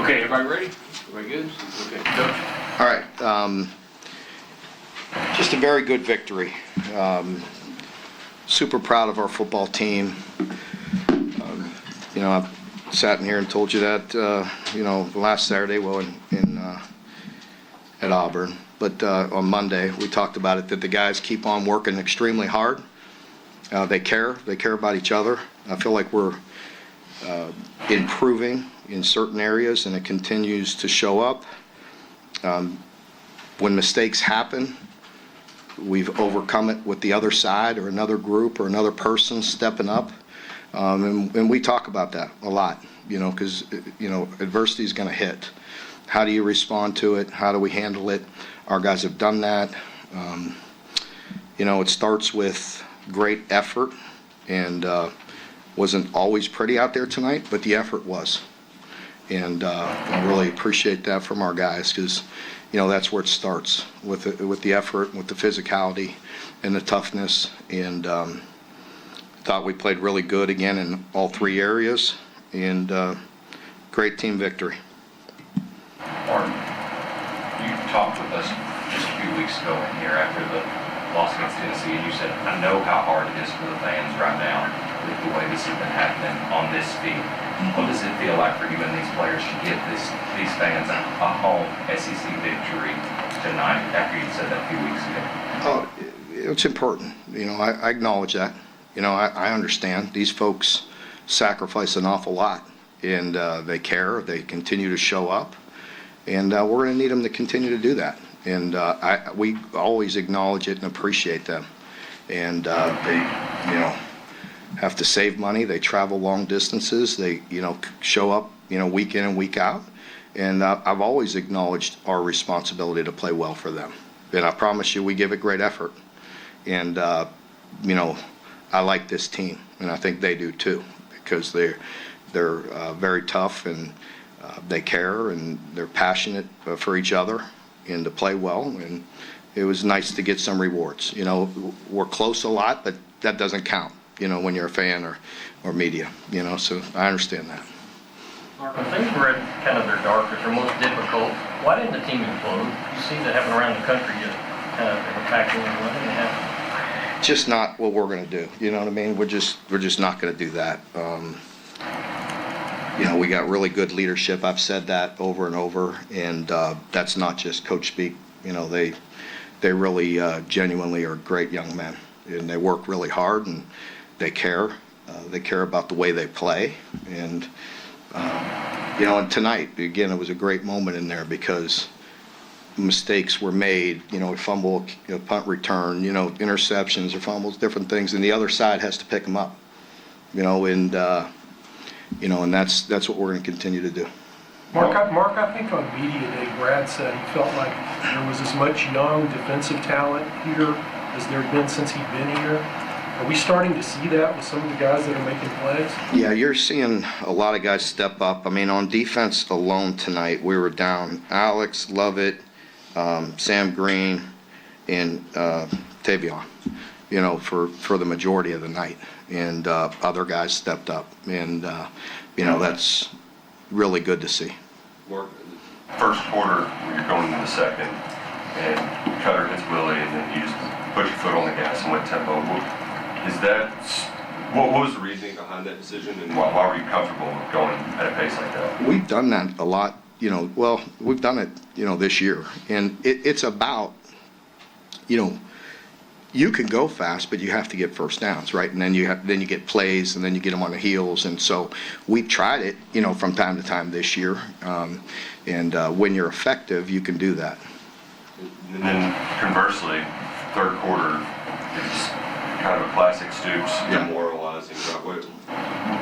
Okay, everybody ready? Everybody good? Okay, Coach. All right. Just a very good victory. Super proud of our football team. I've sat in here and told you that, last Saturday, at Auburn. But on Monday, we talked about it, that the guys keep on working extremely hard. They care about each other. I feel like we're improving in certain areas, and it continues to show up. When mistakes happen, we've overcome it with the other side or another group or another person stepping up. And we talk about that a lot, because, adversity is going to hit. How do you respond to it? How do we handle it? Our guys have done that. It starts with great effort, and wasn't always pretty out there tonight, but the effort was. And I really appreciate that from our guys, because, that's where it starts, with the effort, with the physicality and the toughness. And thought we played really good again in all three areas, and great team victory. Mark, you talked with us just a few weeks ago in here after the loss against Tennessee, and you said, I know how hard it is for the fans right now with the way this has been happening on this field. What does it feel like for you and these players to get these fans a home SEC victory tonight after you said that a few weeks ago? Oh, it's important. I acknowledge that. I understand. These folks sacrifice an awful lot, and they care. They continue to show up, and we're going to need them to continue to do that. And we always acknowledge it and appreciate them. And they, have to save money. They travel long distances. They, show up, week in and week out. And I've always acknowledged our responsibility to play well for them. And I promise you, we give it great effort. And, I like this team, and I think they do too, because they're very tough, and they care, and they're passionate for each other and to play well. And it was nice to get some rewards. We're close a lot, but that doesn't count, when you're a fan or media, so I understand that. Mark, when things were at kind of their darkest or most difficult, why didn't the team implode? You see that happen around the country, just kind of impacting why didn't it happen? Just not what we're going to do. You know what I mean? We're just not going to do that. We got really good leadership. I've said that over and over, and that's not just coach speak. They really genuinely are great young men, and they work really hard, and they care. They care about the way they play, and and tonight again, it was a great moment in there because mistakes were made, a fumble, punt return, interceptions or fumbles, different things, and the other side has to pick them up, and that's what we're going to continue to do. Mark, I think on media day, Brad said he felt like there was as much young defensive talent here as there had been since he'd been here. Are we starting to see that with some of the guys that are making plays? Yeah, you're seeing a lot of guys step up. I mean, on defense alone tonight, we were down Alex, Lovett, Sam Green, and Tavion, for the majority of the night. And other guys stepped up. And, that's really good to see. Mark, first quarter, when you're going into the second, and Cutter hits Willie, and then you just put your foot on the gas and went tempo. What was the reasoning behind that decision, and why were you comfortable with going at a pace like that? We've done that a lot. We've done it, this year. And it's about, you can go fast, but you have to get first downs, right? And then you get plays, and then you get them on the heels. And so we've tried it, from time to time this year. And when you're effective, you can do that. And then conversely, third quarter, it's kind of a classic Stoops, demoralizing.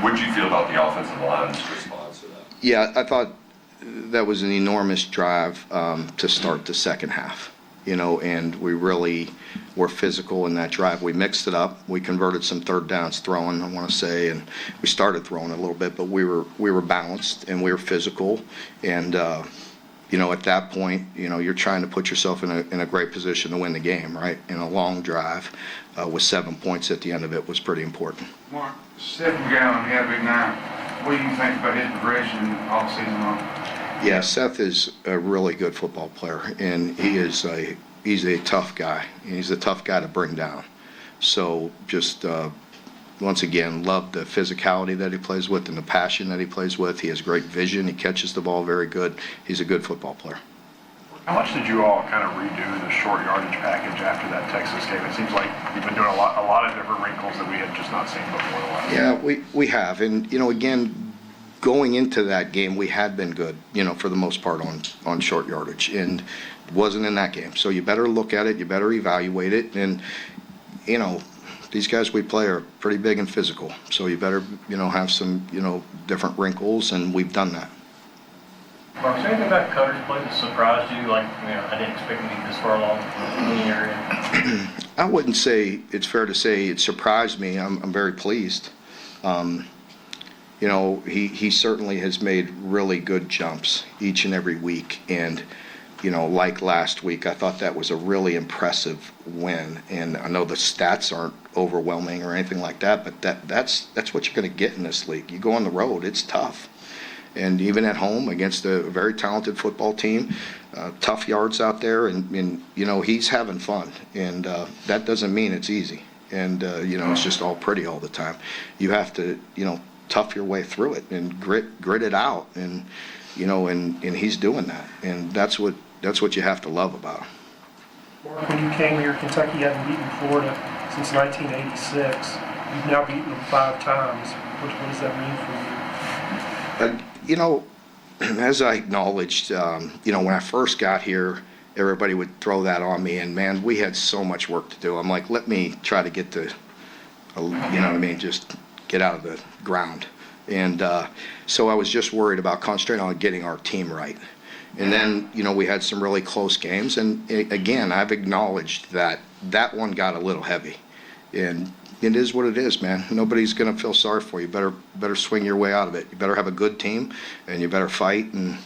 What did you feel about the offensive line's response to that? Yeah, I thought that was an enormous drive to start the second half, and we really were physical in that drive. We mixed it up. We converted some third downs throwing, I want to say, and we started throwing a little bit, but we were balanced and we were physical. And at that point, you're trying to put yourself in a great position to win the game, right? And a long drive with 7 points at the end of it was pretty important. Mark, Stephen Gallen, he had a big night. What do you think about his progression all season long? Yeah, Seth is a really good football player, and he's a tough guy. He's a tough guy to bring down. So just once again, love the physicality that he plays with and the passion that he plays with. He has great vision. He catches the ball very good. He's a good football player. How much did you all kind of redo the short yardage package after that Texas game? It seems like you've been doing a lot of different wrinkles that we had just not seen before. Yeah, we have. And, again, going into that game, we had been good, for the most part on short yardage. And it wasn't in that game. So you better look at it. You better evaluate it. And, these guys we play are pretty big and physical. So you better, have some, different wrinkles. And we've done that. Mark, is there anything about Cutter's play that surprised you? Like, I didn't expect him to be this far along in the area. I wouldn't say it's fair to say it surprised me. I'm very pleased. He certainly has made really good jumps each and every week. And, like last week, I thought that was a really impressive win. And I know the stats aren't overwhelming or anything like that, but that's what you're going to get in this league. You go on the road, it's tough. And even at home against a very talented football team, tough yards out there, and he's having fun. And that doesn't mean it's easy. And, it's just all pretty all the time. You have to, tough your way through it and grit it out. And, and he's doing that. And that's what you have to love about him. Mark, when you came here, Kentucky hadn't beaten Florida since 1986. You've now beaten them 5 times. What does that mean for you? As I acknowledged, when I first got here, everybody would throw that on me, and man, we had so much work to do. I'm like, let me try to get just get out of the ground. And so I was just worried about concentrating on getting our team right. And then, we had some really close games, and again, I've acknowledged that one got a little heavy. And it is what it is, man. Nobody's going to feel sorry for you. Better swing your way out of it. You better have a good team, and you better fight and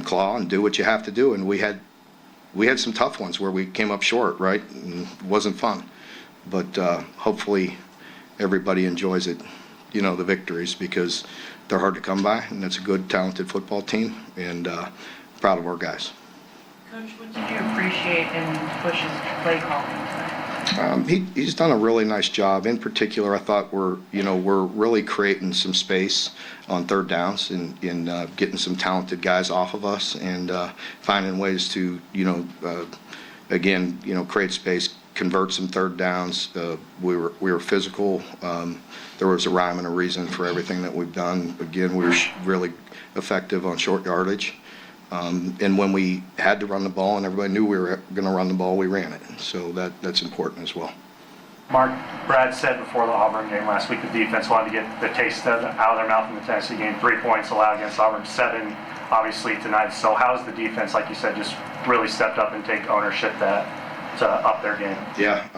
claw and do what you have to do. And we had some tough ones where we came up short, right? And it wasn't fun. But hopefully everybody enjoys it, the victories, because they're hard to come by, and it's a good, talented football team, and proud of our guys. Coach, what did you appreciate in Bush's play calling tonight? He's done a really nice job. In particular, I thought we're really creating some space on third downs and getting some talented guys off of us and finding ways to, create space, convert some third downs. We were physical. There was a rhyme and a reason for everything that we've done. Again, we were really effective on short yardage. And when we had to run the ball and everybody knew we were going to run the ball, we ran it. So that's important as well. Mark, Brad said before the Auburn game last week the defense wanted to get the taste out of their mouth in the Tennessee game. 3 points allowed against Auburn, 7 obviously tonight. So how's the defense, like you said, just really stepped up and take ownership to up their game? Yeah,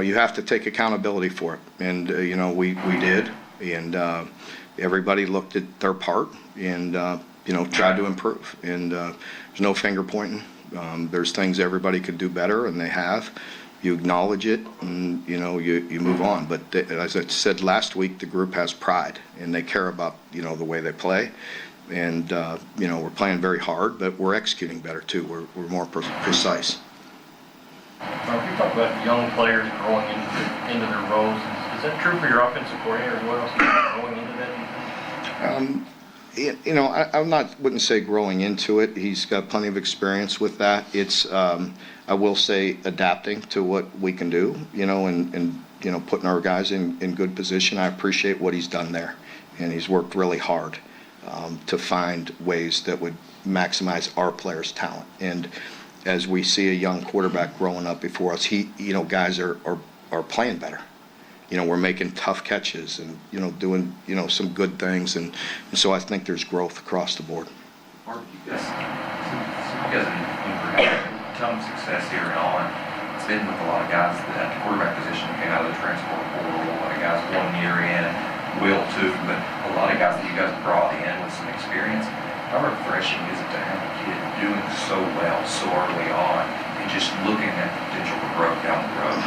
you have to take accountability for it. And, we did. And everybody looked at their part and, tried to improve. And there's no finger pointing. There's things everybody could do better, and they have. You acknowledge it, and, you move on. But as I said last week, the group has pride, and they care about, the way they play. And, we're playing very hard, but we're executing better, too. We're more precise. Mark, you talk about young players growing into their roles. Is that true for your offensive coordinator as well, growing into that defense? Wouldn't say growing into it. He's got plenty of experience with that. It's, I will say, adapting to what we can do, and putting our guys in good position. I appreciate what he's done there, and he's worked really hard to find ways that would maximize our players' talent. And as we see a young quarterback growing up before us, guys are playing better. We're making tough catches and, doing, some good things. And so I think there's growth across the board. Mark, you guys have had some success here and on. It's been with a lot of guys that at the quarterback position came out of the transfer portal. A lot of guys 1 year in, will too, but a lot of guys that you guys brought in with some experience. How refreshing is it to have a kid doing so well so early on and just looking at the potential for growth down the road?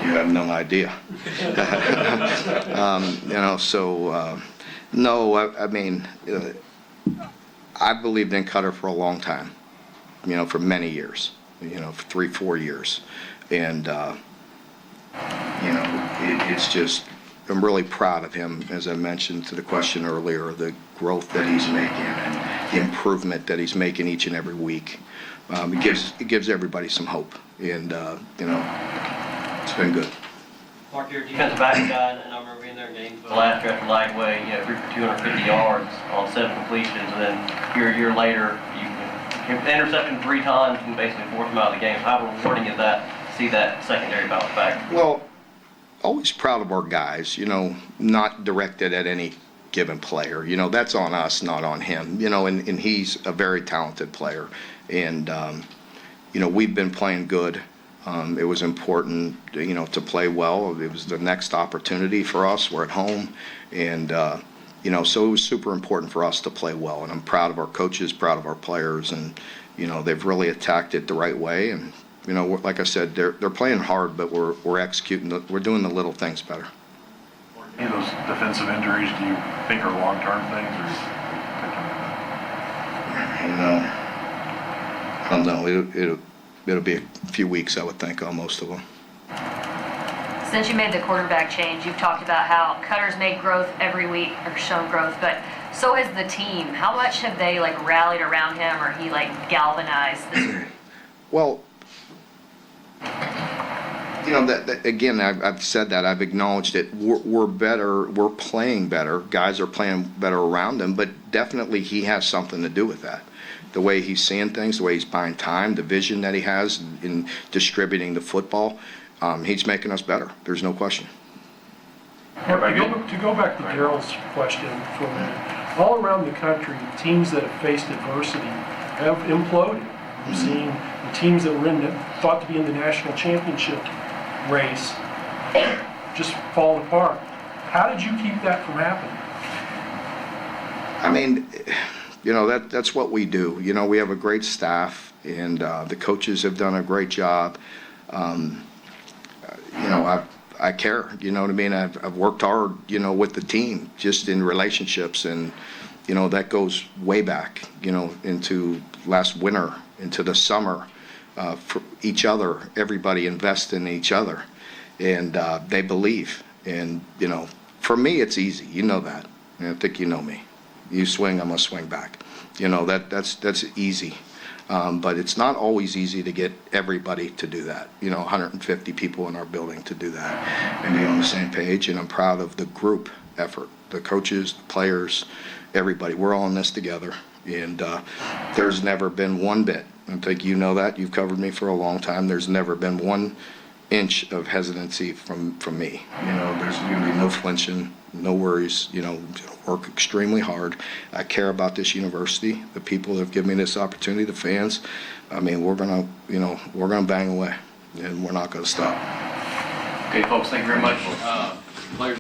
You have no idea. No, I've believed in Cutter for a long time, for many years, for 3-4 years. And, it's just, I'm really proud of him, as I mentioned to the question earlier, the growth that he's making and the improvement that he's making each and every week. It gives everybody some hope, and, it's been good. Mark, you're a defensive back guy, and I remember being there in Gainesville last year after Lightweight, threw for 250 yards on 7 completions, and then a year later, you intercepted him 3 times and basically forced him out of the game. How rewarding is that to see that secondary bounce back? Well, always proud of our guys, not directed at any given player. That's on us, not on him. And he's a very talented player. And, we've been playing good. It was important, to play well. It was the next opportunity for us. We're at home. And, so it was super important for us to play well. And I'm proud of our coaches, proud of our players. And, they've really attacked it the right way. And, like I said, they're playing hard, but we're executing. We're doing the little things better. Any of those defensive injuries, do you think are long-term things, or? I don't know. It'll be a few weeks, I would think, on most of them. Since you made the quarterback change, you've talked about how Cutter's made growth every week, or shown growth, but so has the team. How much have they rallied around him, or he galvanized this? Well, that again, I've said that, I've acknowledged it. We're better, we're playing better. Guys are playing better around him, but definitely he has something to do with that. The way he's seeing things, the way he's buying time, the vision that he has in distributing the football, he's making us better. There's no question. To go back to Daryl's question for a minute, all around the country, teams that have faced adversity have imploded. We've seen the teams that were thought to be in the national championship race just fall apart. How did you keep that from happening? I mean, that's what we do. We have a great staff, and the coaches have done a great job. I care, you know what I mean? I've worked hard, with the team, just in relationships, and, that goes way back, into last winter, into the summer, for each other. Everybody invest in each other, and they believe. And, for me, it's easy. You know that. I think you know me. You swing, I'm going to swing back. That's easy. But it's not always easy to get everybody to do that. 150 people in our building to do that and be on the same page. And I'm proud of the group effort, the coaches, the players, everybody. We're all in this together. And there's never been one bit. I think you know that. You've covered me for a long time. There's never been 1 inch of hesitancy from me. There's going to be no flinching, no worries. Work extremely hard. I care about this university, the people that have given me this opportunity, the fans. I mean, we're gonna bang away, and we're not gonna stop. Okay, folks, thank you very much. Players